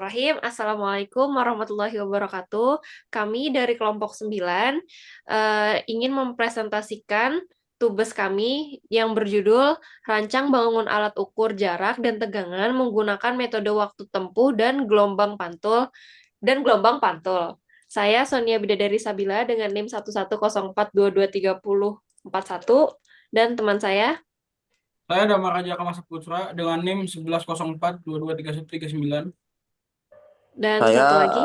Bismillahirrahmanirrahim. Assalamualaikum warahmatullahi wabarakatuh. Kami dari kelompok 9 ingin mempresentasikan tugas kami yang berjudul Rancang Bangun Alat Ukur Jarak dan Tegangan menggunakan metode waktu tempuh dan gelombang pantul. Saya Sonia Bidadari Sabila dengan NIM 11042234041 dan teman saya. Saya Damar Raja Kamasa Putra dengan NIM 1104223139. Dan Saya satu lagi.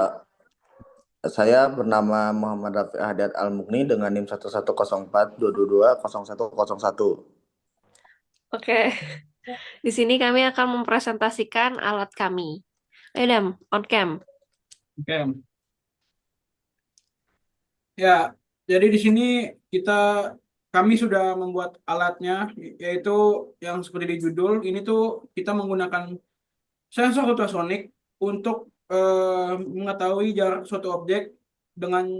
saya bernama Muhammad Rafi Hadat Al-Mukni dengan NIM 11042220101. Oke. Di sini kami akan mempresentasikan alat kami. Ayo Dam, on cam. Oke. Ya, jadi di sini kita kami sudah membuat alatnya, yaitu yang seperti di judul. Ini tuh kita menggunakan sensor ultrasonik untuk mengetahui jarak suatu objek dengan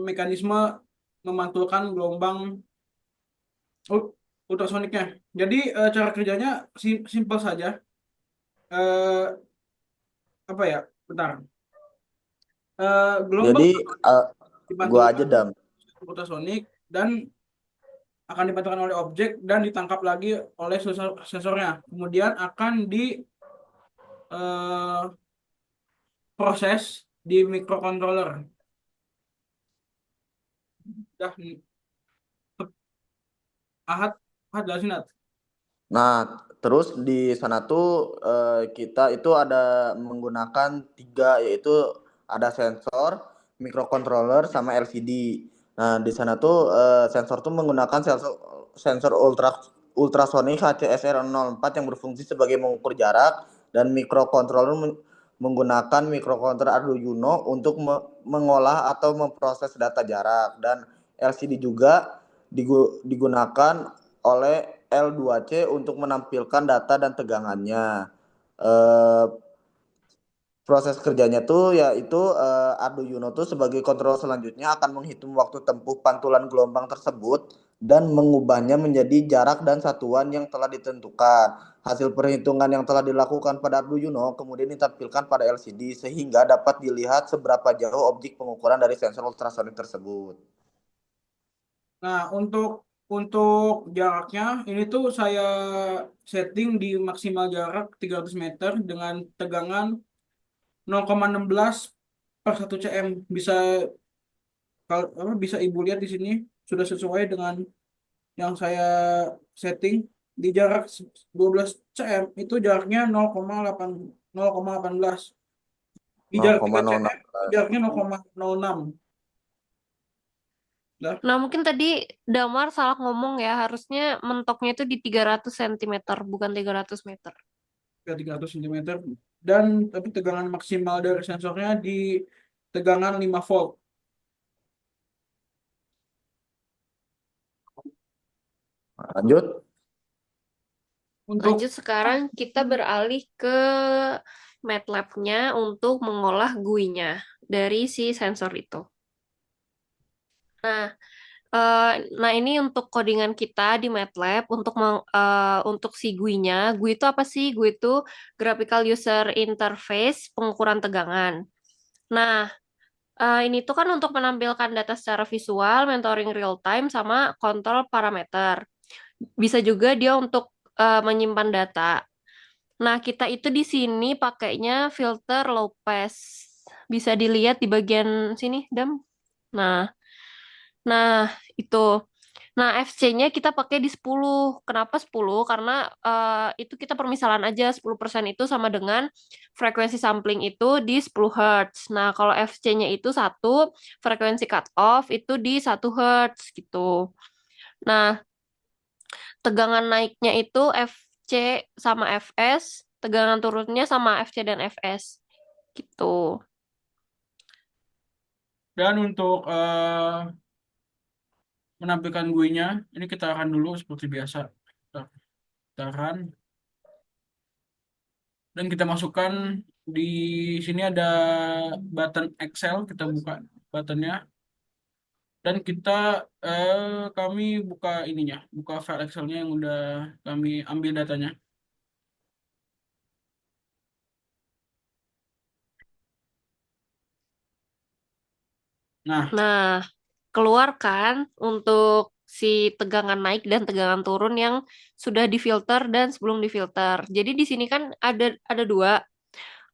mekanisme memantulkan gelombang ultrasoniknya. Jadi cara kerjanya simpel saja. Eh, Apa ya? Bentar. Gelombang Jadi gua aja dipantulkan Dam. ultrasonik dan akan dipantulkan oleh objek dan ditangkap lagi oleh sensornya. Kemudian akan diproses di microcontroller. Dah, Ahad, Ahad jelasin, Ahad. Nah, terus di sana tuh kita itu ada menggunakan tiga, yaitu ada sensor, microcontroller, sama LCD. Nah, di sana tuh sensor tuh menggunakan sensor ultrasonik HCSR04 yang berfungsi sebagai mengukur jarak, dan microcontroller menggunakan microcontroller Arduino untuk mengolah atau memproses data jarak, dan LCD juga digunakan oleh L2C untuk menampilkan data dan tegangannya. Eh, Proses kerjanya tuh yaitu Arduino tuh sebagai kontrol selanjutnya akan menghitung waktu tempuh pantulan gelombang tersebut dan mengubahnya menjadi jarak dan satuan yang telah ditentukan. Hasil perhitungan yang telah dilakukan pada Arduino kemudian ditampilkan pada LCD sehingga dapat dilihat seberapa jauh objek pengukuran dari sensor ultrasonik tersebut. Nah, untuk jaraknya ini tuh saya setting di maksimal jarak 300 meter dengan tegangan 0,16 per 1 cm. Bisa Ibu lihat di sini sudah sesuai dengan yang saya setting di jarak 12 cm itu jaraknya 0,18. Di jarak 3 cm itu 0,06. jaraknya 0,06. Nah, Nah, mungkin tadi Damar salah ngomong ya. Harusnya mentoknya itu di 300 cm, bukan 300 meter. ke 300 cm dan tapi tegangan maksimal dari sensornya di tegangan 5 volt. Lanjut. Untuk Lanjut sekarang kita beralih ke MATLAB-nya untuk mengolah GUI-nya dari si sensor itu. Nah, eh, nah ini untuk codingan kita di MATLAB untuk si GUI-nya. GUI itu apa sih? GUI itu Graphical User Interface pengukuran tegangan. Nah, ini tuh kan untuk menampilkan data secara visual, mentoring real time, sama kontrol parameter. Bisa juga dia untuk menyimpan data. Nah, kita itu di sini pakainya filter low pass. Bisa dilihat di bagian sini, Dam. Nah, nah itu. Nah, FC-nya kita pakai di 10. Kenapa 10? Karena itu kita permisalan aja 10% itu sama dengan frekuensi sampling itu di 10 Hz. Nah, kalau FC-nya itu 1, frekuensi cut off itu di 1 Hz gitu. Nah, tegangan naiknya itu FC sama Fs, tegangan turunnya sama FC dan Fs gitu. dan untuk menampilkan GUI-nya ini kita akan dulu seperti biasa. Kita akan dan kita masukkan di sini ada button Excel, kita buka buttonnya dan kami buka ininya, buka file Excelnya yang udah kami ambil datanya. Nah, Nah, keluar kan untuk si tegangan naik dan tegangan turun yang sudah difilter dan sebelum difilter. Jadi di sini kan ada dua,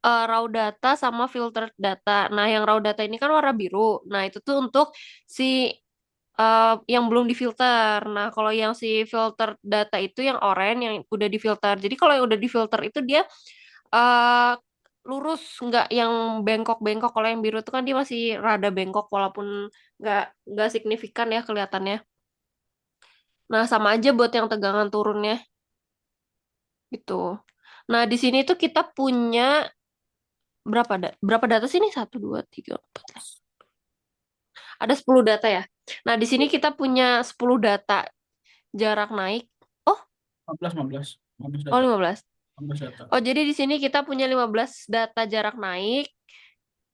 raw data sama filtered data. Nah, yang raw data ini kan warna biru. Nah, itu tuh untuk si yang belum difilter. Nah, kalau yang si filtered data itu yang oranye yang udah difilter. Jadi kalau yang udah difilter itu dia eh lurus, nggak yang bengkok-bengkok. Kalau yang biru itu kan dia masih rada bengkok walaupun nggak nggak signifikan ya kelihatannya. Nah, sama aja buat yang tegangan turunnya gitu. Nah, di sini tuh kita punya berapa data sih nih? Satu, dua, tiga, empat. Ada 10 data ya. Nah, di sini kita punya 10 data jarak naik. Oh, 15, 15, 15 oh data, 15. 15 data. Oh, jadi di sini kita punya 15 data jarak naik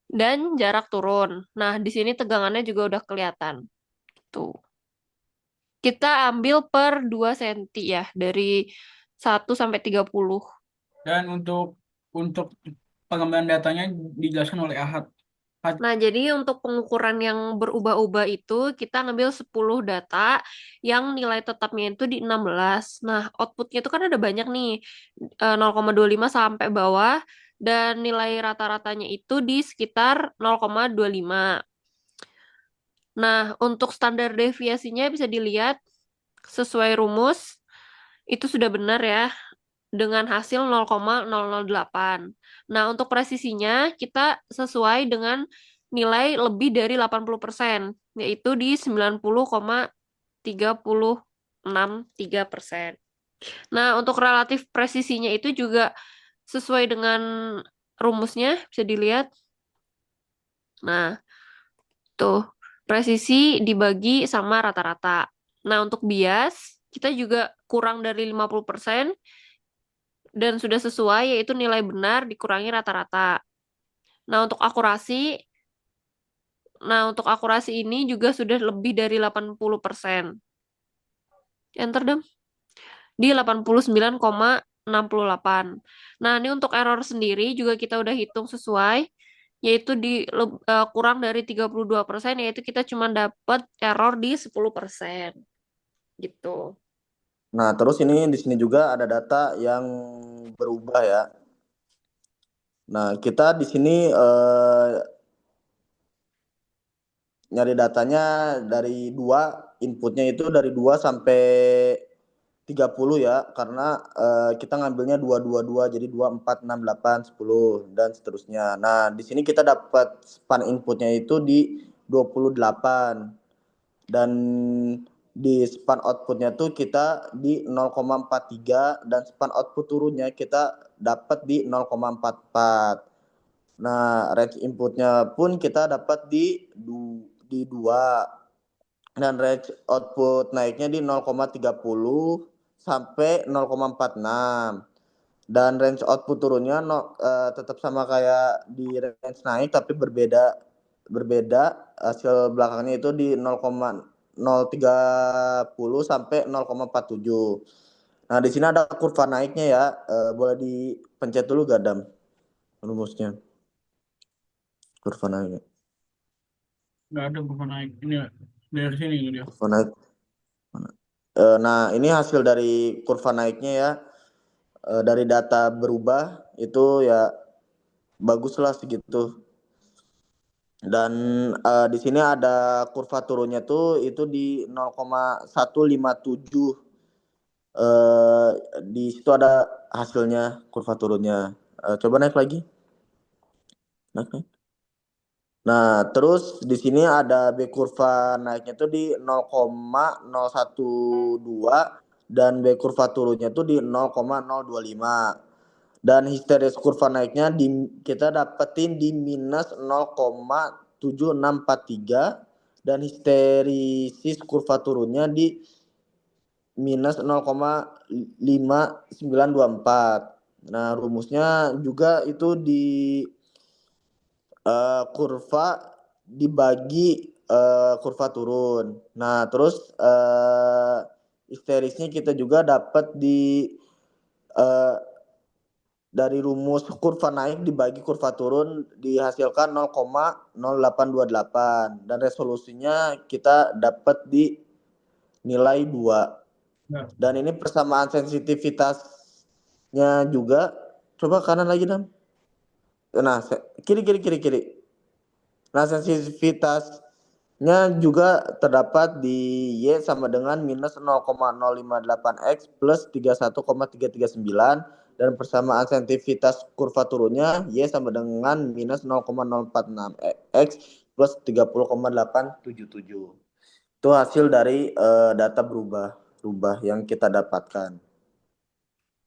dan jarak turun. Nah, di sini tegangannya juga udah kelihatan. Tuh. Kita ambil per 2 senti ya, dari 1 sampai 30. Dan untuk pengembangan datanya dijelaskan oleh Ahad. Ahad, Nah, jadi untuk pengukuran yang berubah-ubah itu, kita ngambil 10 data yang nilai tetapnya itu di 16. Nah, outputnya itu kan ada banyak nih, 0,25 sampai bawah, dan nilai rata-ratanya itu di sekitar 0,25. Nah, untuk standar deviasinya bisa dilihat sesuai rumus, itu sudah benar ya, dengan hasil 0,008. Nah, untuk presisinya kita sesuai dengan nilai lebih dari 80%, yaitu di 90,363%. Nah, untuk relatif presisinya itu juga sesuai dengan rumusnya, bisa dilihat. Nah, tuh, presisi dibagi sama rata-rata. Nah, untuk bias, kita juga kurang dari 50%, dan sudah sesuai yaitu nilai benar dikurangi rata-rata. Nah, untuk akurasi, ini juga sudah lebih dari 80%. Enter dong. Di 89,68. Nah, ini untuk error sendiri juga kita udah hitung sesuai, yaitu kurang dari 32%, yaitu kita cuma dapat error di 10%. Gitu. Nah, terus ini di sini juga ada data yang berubah ya. Nah, kita di sini nyari datanya dari inputnya itu dari 2 sampai 30 ya, karena kita ngambilnya 222, jadi 2, 4, 6, 8, 10 dan seterusnya. Nah, di sini kita dapat span inputnya itu di 28 dan di span outputnya tuh kita di 0,43 dan span output turunnya kita dapat di 0,44. Nah, range inputnya pun kita dapat di 2 dan range output naiknya di 0,30 sampai 0,46 dan range output turunnya tetap sama kayak di range naik tapi berbeda hasil belakangnya itu di 0,030 sampai 0,47. Nah, di sini ada kurva naiknya ya. Boleh dipencet dulu Gadam rumusnya. Kurva naiknya. nggak ada kurva naik. Ini dari sini ini dia. Kurva naik. Nah, ini hasil dari kurva naiknya ya. Dari data berubah itu ya baguslah segitu. Dan di sini ada kurva turunnya tuh itu di 0,157. Di situ ada hasilnya kurva turunnya. Coba naik lagi. Naik. Nah, terus di sini ada B kurva naiknya tuh di 0,012 dan B kurva turunnya tuh di 0,025. Dan histeris kurva naiknya kita dapetin di minus 0,7643 dan histerisis kurva turunnya di minus 0,5924. Nah, rumusnya juga itu di kurva dibagi kurva turun. Nah, terus histerisnya kita juga dapat di dari rumus kurva naik dibagi kurva turun dihasilkan 0,0828 dan resolusinya kita dapat di nilai 2. Ya. Dan ini persamaan sensitivitasnya juga. Coba kanan lagi, Dam. Nah, kiri kiri kiri kiri. Nah, sensitivitasnya juga terdapat di Y sama dengan minus 0,058X plus 31,339 dan persamaan sensitivitas kurva turunnya Y sama dengan minus 0,046X plus 30,877. Itu hasil dari data berubah yang kita dapatkan.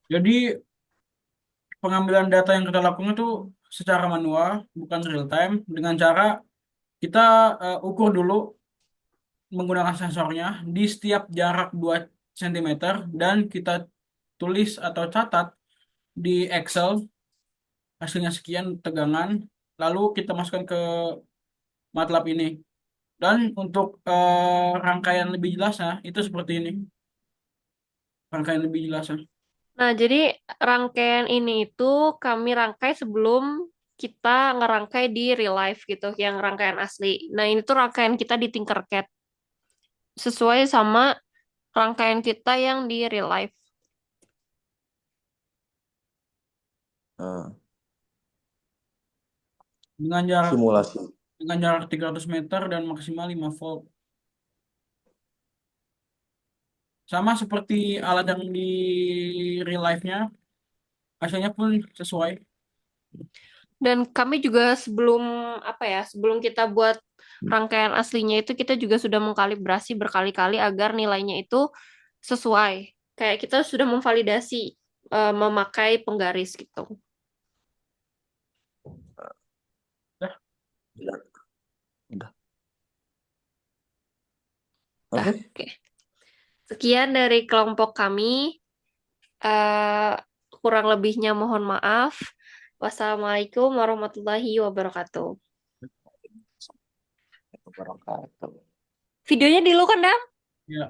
Jadi pengambilan data yang kita lakukan itu secara manual, bukan real time, dengan cara kita ukur dulu menggunakan sensornya di setiap jarak 2 cm dan kita tulis atau catat di Excel hasilnya sekian tegangan, lalu kita masukkan ke MATLAB ini. Dan untuk rangkaian lebih jelasnya itu seperti ini. Rangkaian lebih jelasnya. Nah, jadi rangkaian ini itu kami rangkai sebelum kita ngerangkai di real life gitu, yang rangkaian asli. Nah, ini tuh rangkaian kita di Tinkercad, sesuai sama rangkaian kita yang di real life. Nah, Dengan jarak simulasi. 300 meter dan maksimal 5 volt. Sama seperti alat yang di real life-nya, hasilnya pun sesuai. Dan kami juga sebelum apa ya, sebelum kita buat rangkaian aslinya itu kita juga sudah mengkalibrasi berkali-kali agar nilainya itu sesuai. Kayak kita sudah memvalidasi memakai penggaris gitu. Dah, Udah. Udah. Dah, Oke. oke. Sekian dari kelompok kami. Eh, Kurang lebihnya mohon maaf. Wassalamualaikum warahmatullahi wabarakatuh. Wabarakatuh. Videonya di lu kan, Dam? ya.